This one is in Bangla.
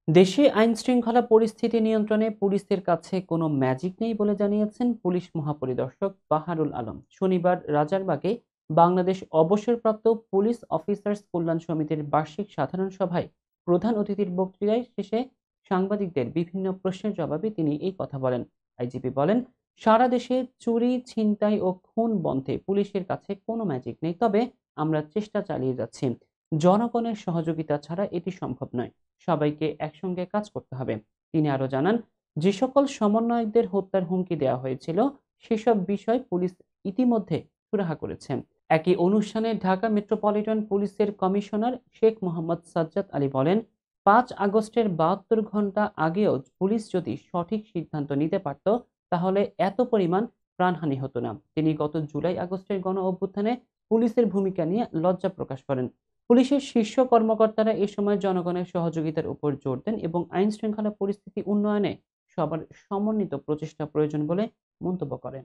দেশে আইনশৃঙ্খলা পরিস্থিতি নিয়ন্ত্রণে পুলিশের কাছে কোনো ম্যাজিক নেই বলে জানিয়েছেন পুলিশ মহাপরিদর্শক বাহারুল আলম। শনিবার রাজারবাগে বাংলাদেশ অবসরপ্রাপ্ত পুলিশ অফিসার্স কল্যাণ সমিতির বার্ষিক সাধারণ সভায় প্রধান অতিথির বক্তৃতায় শেষে সাংবাদিকদের বিভিন্ন প্রশ্নের জবাবে তিনি এই কথা বলেন। আইজিপি বলেন, সারা দেশে চুরি, ছিনতাই ও খুন বন্ধে পুলিশের কাছে কোনো ম্যাজিক নেই, তবে আমরা চেষ্টা চালিয়ে যাচ্ছি। জনগণের সহযোগিতা ছাড়া এটি সম্ভব নয়। সবাইকে একসঙ্গে কাজ করতে হবে। তিনি আরো জানান, যে সকল সমন্বয়কদের হত্যার হুমকি দেওয়া হয়েছিল সেসব বিষয় পুলিশ ইতিমধ্যে সুরাহা করেছে। একই অনুষ্ঠানে ঢাকা মেট্রোপলিটন পুলিশের কমিশনার শেখ মোহাম্মদ সাজ্জাদ আলী বলেন, 5 আগস্টের 72 ঘন্টা আগেও পুলিশ যদি সঠিক সিদ্ধান্ত নিতে পারত তাহলে এত পরিমাণ প্রাণহানি হতো না। তিনি গত জুলাই আগস্টের গণ অভ্যুত্থানে পুলিশের ভূমিকা নিয়ে লজ্জা প্রকাশ করেন। পুলিশের শীর্ষ কর্মকর্তারা এ সময় জনগণের সহযোগিতার উপর জোর দেন এবং আইন শৃঙ্খলা পরিস্থিতি উন্নয়নে সবার সমন্বিত প্রচেষ্টা প্রয়োজন বলে মন্তব্য করেন।